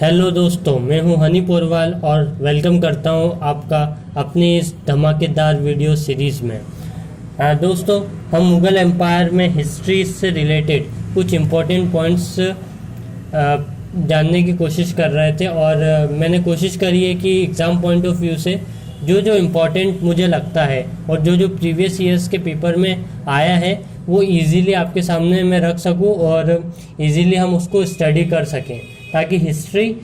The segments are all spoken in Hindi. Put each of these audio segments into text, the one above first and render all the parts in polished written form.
हेलो दोस्तों, मैं हूं हनी पोरवाल और वेलकम करता हूं आपका अपनी इस धमाकेदार वीडियो सीरीज़ में। दोस्तों, हम मुग़ल एम्पायर में हिस्ट्री से रिलेटेड कुछ इम्पोर्टेंट पॉइंट्स जानने की कोशिश कर रहे थे और मैंने कोशिश करी है कि एग्ज़ाम पॉइंट ऑफ व्यू से जो जो इम्पोर्टेंट मुझे लगता है और जो जो प्रीवियस ईयर्स के पेपर में आया है वो इजीली आपके सामने मैं रख सकूं और इजीली हम उसको स्टडी कर सकें, ताकि हिस्ट्री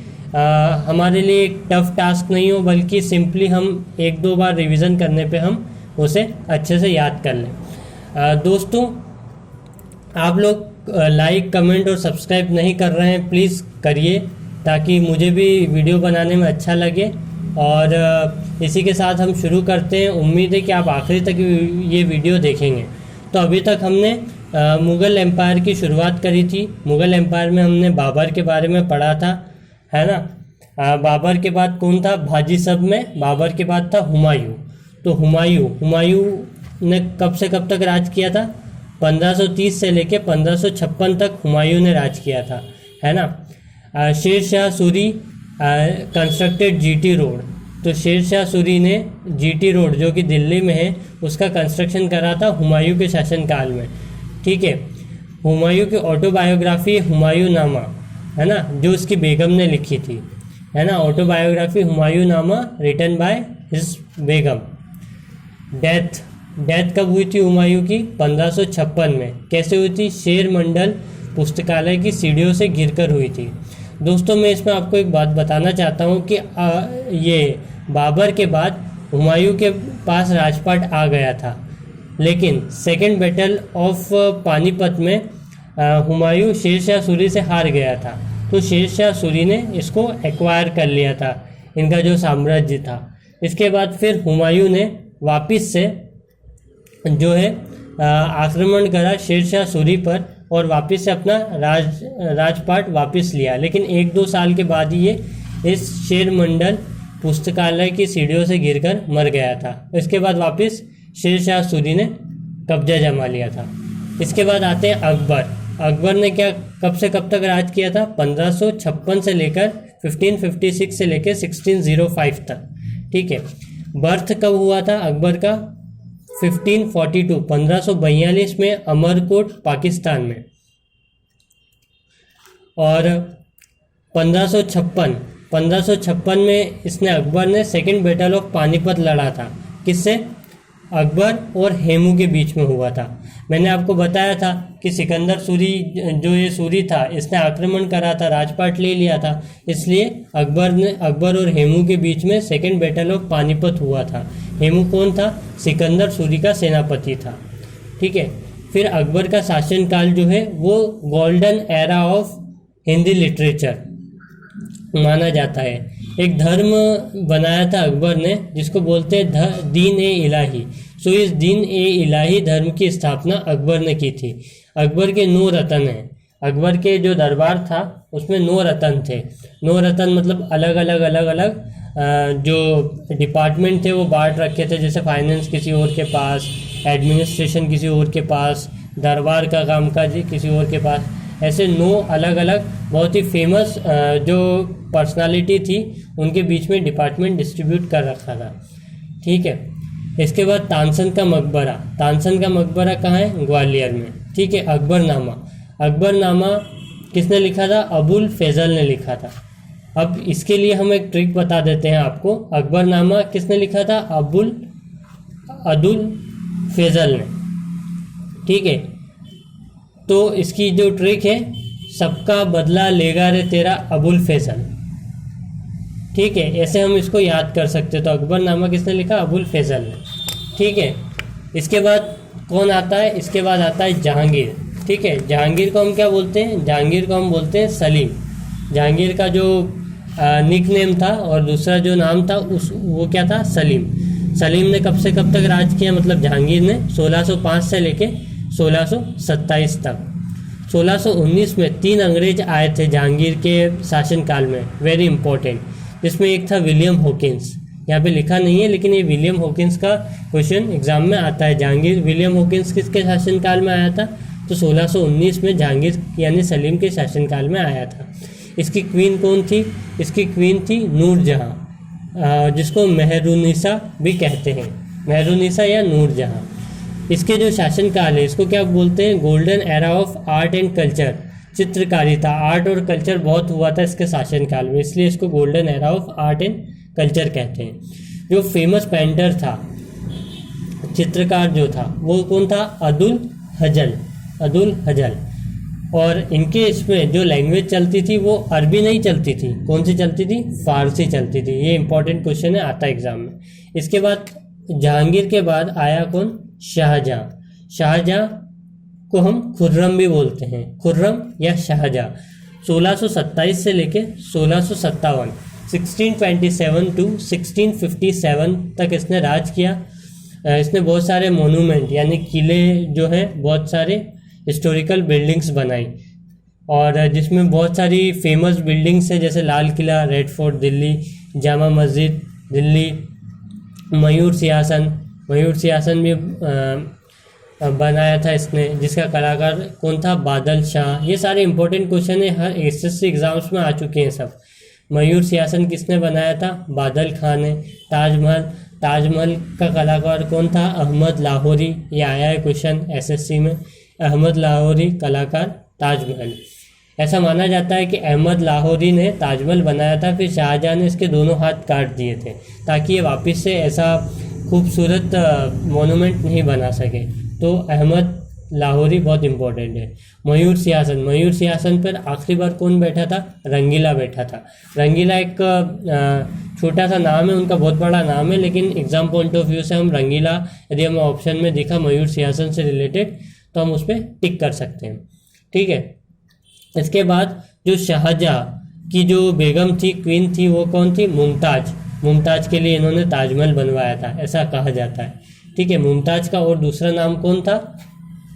हमारे लिए एक टफ टास्क नहीं हो, बल्कि सिंपली हम एक दो बार रिवीजन करने पे हम उसे अच्छे से याद कर लें। दोस्तों, आप लोग लाइक, कमेंट और सब्सक्राइब नहीं कर रहे हैं, प्लीज़ करिए ताकि मुझे भी वीडियो बनाने में अच्छा लगे। और इसी के साथ हम शुरू करते हैं। उम्मीद है कि आप आखिरी तक ये वीडियो देखेंगे। तो अभी तक हमने मुग़ल एम्पायर की शुरुआत करी थी। मुग़ल एम्पायर में हमने बाबर के बारे में पढ़ा था, है ना। बाबर के बाद कौन था? बाजी सब में बाबर के बाद था हुमायूं। तो हुमायूं ने कब से कब तक राज किया था? 1530 से लेके 1556 तक हुमायूं ने राज किया था, है ना। Sher Shah Suri constructed GT road. तो शेर शाह सूरी ने जीटी रोड, जो कि दिल्ली में है, उसका कंस्ट्रक्शन करा था हुमायूं के शासनकाल में। ठीक है। हुमायूं की ऑटोबायोग्राफी हुमायूं नामा, है ना, जो उसकी बेगम ने लिखी थी, है ना। Autobiography Humayun Nama written by his begum. Death कब हुई थी हुमायूं की? 1556 में। कैसे हुई थी? शेर मंडल पुस्तकालय की सीढ़ियों से गिरकर हुई थी। दोस्तों, मैं इसमें आपको एक बात बताना चाहता हूँ कि ये बाबर के बाद हुमायूं के पास राजपाट आ गया था, लेकिन सेकेंड बैटल ऑफ पानीपत में हुमायूं शेर शाह सूरी से हार गया था। तो शेर शाह सूरी ने इसको एक्वायर कर लिया था, इनका जो साम्राज्य था। इसके बाद फिर हुमायूं ने वापस से जो है आक्रमण करा शेर शाह सूरी पर और वापस से अपना राजपाट वापस लिया। लेकिन एक दो साल के बाद ही ये इस शेर मंडल पुस्तकालय की सीढ़ियों से गिरकर मर गया था। इसके बाद वापस शेर शाह सूरी ने कब्जा जमा लिया था। इसके बाद आते हैं अकबर। अकबर ने क्या कब से कब तक राज किया था? 1556 से लेकर 1556 से लेकर 1605 तक। ठीक है। बर्थ कब हुआ था अकबर का? 1542 1542 में अमरकोट पाकिस्तान में। और 1556 में अकबर ने सेकेंड बैटल ऑफ पानीपत लड़ा था। किससे? अकबर और हेमू के बीच में हुआ था। मैंने आपको बताया था कि सिकंदर सूरी, जो ये सूरी था, इसने आक्रमण करा था, राजपाट ले लिया था, इसलिए अकबर और हेमू के बीच में सेकेंड बैटल ऑफ पानीपत हुआ था। हेमू कौन था? सिकंदर सूरी का सेनापति था। ठीक है। फिर अकबर का शासनकाल जो है वो golden era of Hindi literature माना जाता है। एक धर्म बनाया था अकबर ने जिसको बोलते हैं दीन ए इलाही। सो इस दीन ए इलाही धर्म की स्थापना अकबर ने की थी। अकबर के 9 रतन हैं। अकबर के जो दरबार था उसमें 9 रतन थे। 9 रतन मतलब अलग अलग जो डिपार्टमेंट थे वो बांट रखे थे। जैसे फाइनेंस किसी और के पास, एडमिनिस्ट्रेशन किसी और के पास, दरबार का कामकाज किसी और के पास। ऐसे 9 अलग अलग बहुत ही फेमस जो पर्सनालिटी थी उनके बीच में डिपार्टमेंट डिस्ट्रीब्यूट कर रखा था। ठीक है। इसके बाद तानसेन का मकबरा। तानसेन का मकबरा कहाँ है? ग्वालियर में। ठीक है। अकबरनामा किसने लिखा था? अबुल फैजल ने लिखा था। अब इसके लिए हम एक ट्रिक बता देते हैं आपको। अकबरनामा किसने लिखा था? अबुल फैजल ने। ठीक है। तो इसकी जो ट्रिक है, सबका बदला लेगा रे तेरा अबुल फैजल। ठीक है। ऐसे हम इसको याद कर सकते। तो अकबरनामा किसने लिखा? अबुल फैजल ने। ठीक है। इसके बाद कौन आता है? इसके बाद आता है जहांगीर। ठीक है। जहांगीर को हम क्या बोलते हैं? जहांगीर को हम बोलते हैं सलीम। जहांगीर का जो निक नेम था और दूसरा जो नाम था वो क्या था? सलीम। सलीम ने कब से कब तक राज किया? मतलब जहांगीर ने 1605 से लेके 1627 तक। 1619 में 3 अंग्रेज आए थे जहांगीर के शासनकाल में, वेरी इंपॉर्टेंट, जिसमें एक था विलियम हॉकिंस। यहाँ पे लिखा नहीं है लेकिन ये विलियम हॉकिंस का क्वेश्चन एग्जाम में आता है। जहांगीर विलियम हॉकिंस किसके शासनकाल में आया था? तो 1619 में जहांगीर यानी सलीम के शासनकाल में आया था। इसकी क्वीन कौन थी? इसकी क्वीन थी नूरजहाँ, जिसको मेहरुनिसा भी कहते हैं, मेहरुनिसा या नूरजहाँ। इसके जो शासनकाल है इसको क्या बोलते हैं? Golden era of art and culture, चित्रकारिता, आर्ट और कल्चर बहुत हुआ था इसके शासनकाल में, इसलिए इसको golden era of art and culture कहते हैं। जो फेमस पेंटर था, चित्रकार जो था, वो कौन था? अदुल हजल, अदुल हजल। और इनके इसमें जो लैंग्वेज चलती थी वो अरबी नहीं चलती थी, कौन सी चलती थी? फारसी चलती थी। ये इंपॉर्टेंट क्वेश्चन है, आता है एग्जाम में। इसके बाद जहांगीर के बाद आया कौन? शाहजहाँ। शाहजहाँ को हम खुर्रम भी बोलते हैं, खुर्रम या शाहजहाँ। 1627 से लेके 1657, 1627 टू 1657 तक इसने राज किया। इसने बहुत सारे मोनूमेंट यानी किले जो हैं, बहुत सारे हिस्टोरिकल बिल्डिंग्स बनाई, और जिसमें बहुत सारी फेमस बिल्डिंग्स हैं, जैसे लाल किला, रेड फोर्ट दिल्ली, जामा मस्जिद दिल्ली, मयूर सिंहासन, मयूर सिंहासन भी बनाया था इसने, जिसका कलाकार कौन था? बादल शाह। ये सारे इंपॉर्टेंट क्वेश्चन है, हर एसएससी एग्जाम्स में आ चुके हैं सब। मयूर सिंहासन किसने बनाया था? बादल खान ने। ताजमहल, ताजमहल का कलाकार कौन था? अहमद लाहौरी। ये आया है क्वेश्चन एसएससी में, अहमद लाहौरी कलाकार ताजमहल। ऐसा माना जाता है कि अहमद लाहौरी ने ताजमहल बनाया था, फिर शाहजहाँ ने इसके दोनों हाथ काट दिए थे ताकि ये वापस से ऐसा खूबसूरत मोनूमेंट नहीं बना सके। तो अहमद लाहौरी बहुत इंपॉर्टेंट है। मयूर सिंहासन, मयूर सिंहासन पर आखिरी बार कौन बैठा था? रंगीला बैठा था। रंगीला एक छोटा सा नाम है, उनका बहुत बड़ा नाम है, लेकिन एग्जाम पॉइंट ऑफ व्यू से हम रंगीला, यदि हमें ऑप्शन में दिखा मयूर सिंहासन से रिलेटेड, तो हम उस पर टिक कर सकते हैं। ठीक है। इसके बाद जो शाहजहाँ की जो बेगम थी, क्वीन थी, वो कौन थी? मुमताज। मुमताज के लिए इन्होंने ताजमहल बनवाया था, ऐसा कहा जाता है। ठीक है। मुमताज का और दूसरा नाम कौन था?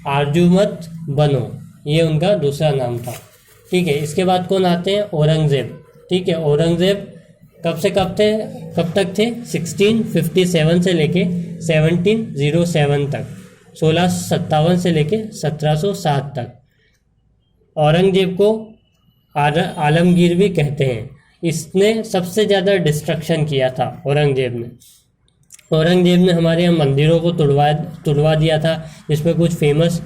आरजुमत बनो, ये उनका दूसरा नाम था। ठीक है। इसके बाद कौन आते हैं? औरंगज़ेब। ठीक है। औरंगज़ेब कब से कब तक थे? 1657 से लेके 1707 तक, 1657 से लेके 1707 तक। औरंगजेब को आलमगीर भी कहते हैं। इसने सबसे ज़्यादा डिस्ट्रक्शन किया था औरंगजेब ने। औरंगजेब ने हमारे यहाँ मंदिरों को तुड़वा दिया था, जिसमें कुछ फेमस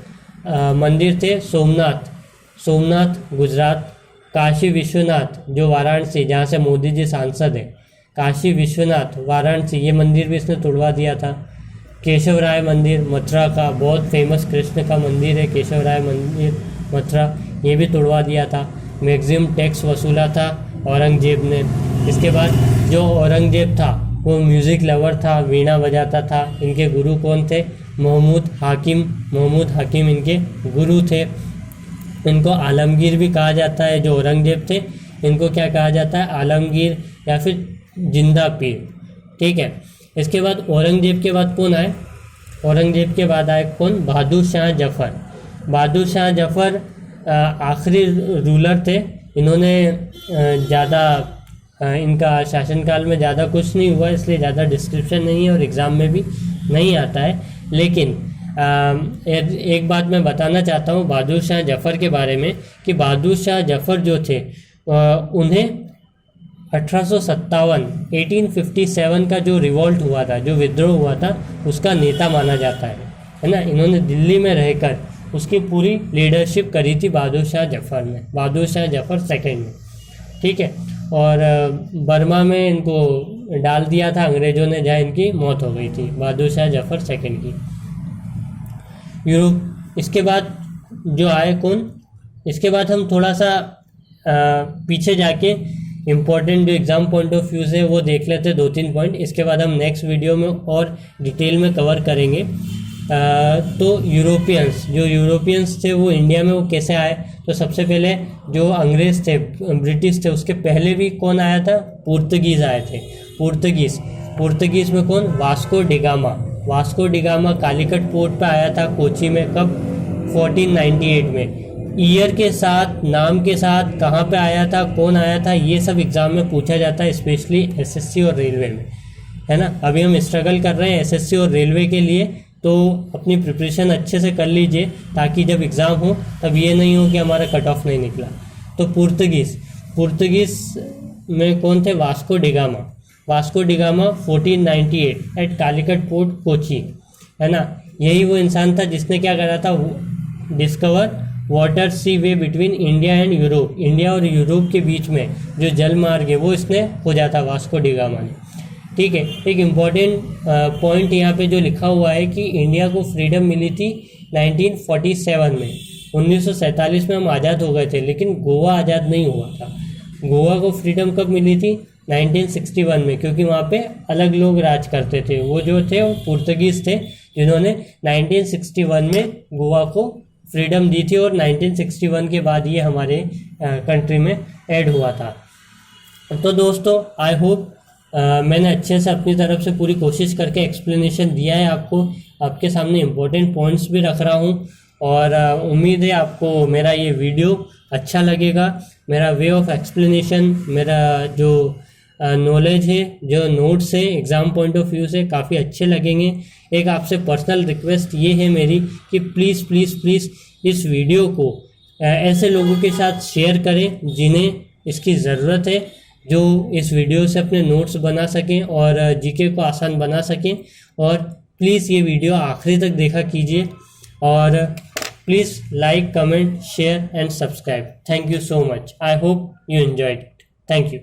मंदिर थे। सोमनाथ गुजरात, काशी विश्वनाथ जो वाराणसी, जहाँ से मोदी जी सांसद हैं, काशी विश्वनाथ वाराणसी, ये मंदिर भी इसने तुड़वा दिया था। केशव राय मंदिर मथुरा का, बहुत फेमस कृष्ण का मंदिर है केशव राय मंदिर मथुरा, ये भी तुड़वा दिया था। मैक्सिमम टैक्स वसूला था औरंगजेब ने। इसके बाद जो औरंगजेब था वो म्यूज़िक लवर था, वीणा बजाता था। इनके गुरु कौन थे? महमूद हाकिम इनके गुरु थे। इनको आलमगीर भी कहा जाता है। जो औरंगजेब थे इनको क्या कहा जाता है? आलमगीर या फिर जिंदा पीर। ठीक है। इसके बाद औरंगजेब के बाद कौन आए? औरंगजेब के बाद आए कौन? बहादुर शाह जफ़र। बहादुर शाह जफ़र आखिरी रूलर थे। इन्होंने ज़्यादा इनका शासनकाल में ज़्यादा कुछ नहीं हुआ, इसलिए ज़्यादा डिस्क्रिप्शन नहीं है और एग्ज़ाम में भी नहीं आता है। लेकिन एक बात मैं बताना चाहता हूँ बहादुर शाह जफ़र के बारे में, कि बहादुर शाह जफ़र जो थे उन्हें 1857 का जो रिवॉल्ट हुआ था, जो विद्रोह हुआ था, उसका नेता माना जाता है ना। इन्होंने दिल्ली में रहकर उसकी पूरी लीडरशिप करी थी बहादुर शाह जफ़र ने, बहादुर शाह जफ़र सेकंड ने। ठीक है। और बर्मा में इनको डाल दिया था अंग्रेज़ों ने, जहाँ इनकी मौत हो गई थी, बहादुर शाह जफ़र सेकंड की। यूरोप। इसके बाद जो आए कौन? इसके बाद हम थोड़ा सा पीछे जाके इम्पोर्टेंट जो एग्ज़ाम पॉइंट ऑफ व्यू से वो देख लेते हैं, 2-3 पॉइंट। इसके बाद हम नेक्स्ट वीडियो में और डिटेल में कवर करेंगे। तो जो यूरोपियंस थे वो इंडिया में वो कैसे आए? तो सबसे पहले जो अंग्रेज़ थे, ब्रिटिश थे, उसके पहले भी कौन आया था? पुर्तगीज़ आए थे। पुर्तगीज़ में कौन? वास्को डिगामा कालीकट पोर्ट पे आया था कोची में। कब? 1498 में। ईयर के साथ, नाम के साथ, कहाँ पे आया था, कौन आया था, ये सब एग्ज़ाम में पूछा जाता है, स्पेशली एसएससी और रेलवे में, है ना। अभी हम स्ट्रगल कर रहे हैं एसएससी और रेलवे के लिए, तो अपनी प्रिपरेशन अच्छे से कर लीजिए ताकि जब एग्ज़ाम हो तब ये नहीं हो कि हमारा कट ऑफ नहीं निकला। तो पुर्तगीज में कौन थे? Vasco da Gama. Vasco da Gama 1498 at Calicut port Kochi, है ना। यही वो इंसान था जिसने क्या करा था? Discover water sea way between India and Europe. India और यूरोप के बीच में जो जल मार्ग है वो इसने खोजा था, वास्को डिगामा ने। ठीक है, एक इम्पॉर्टेंट पॉइंट यहाँ पे जो लिखा हुआ है कि इंडिया को फ्रीडम मिली थी 1947 में। 1947 में हम आज़ाद हो गए थे, लेकिन गोवा आज़ाद नहीं हुआ था। गोवा को फ्रीडम कब मिली थी? 1961 में, क्योंकि वहाँ पे अलग लोग राज करते थे। वो जो थे वो पुर्तगीज थे, जिन्होंने 1961 में गोवा को फ्रीडम दी थी, और 1961 के बाद ये हमारे कंट्री में ऐड हुआ था। तो दोस्तों, आई होप मैंने अच्छे से अपनी तरफ से पूरी कोशिश करके एक्सप्लेनेशन दिया है आपको। आपके सामने इम्पोर्टेंट पॉइंट्स भी रख रहा हूँ, और उम्मीद है आपको मेरा ये वीडियो अच्छा लगेगा। मेरा वे ऑफ एक्सप्लेनेशन, मेरा जो नॉलेज है, जो नोट्स है एग्ज़ाम पॉइंट ऑफ व्यू से, काफ़ी अच्छे लगेंगे। एक आपसे पर्सनल रिक्वेस्ट ये है मेरी कि प्लीज़ प्लीज़ प्लीज़ इस वीडियो को ऐसे लोगों के साथ शेयर करें जिन्हें इसकी ज़रूरत है, जो इस वीडियो से अपने नोट्स बना सकें और जीके को आसान बना सकें। और प्लीज़ ये वीडियो आखिरी तक देखा कीजिए, और please like, comment, share and subscribe. Thank you so much. I hope you enjoyed it. Thank you.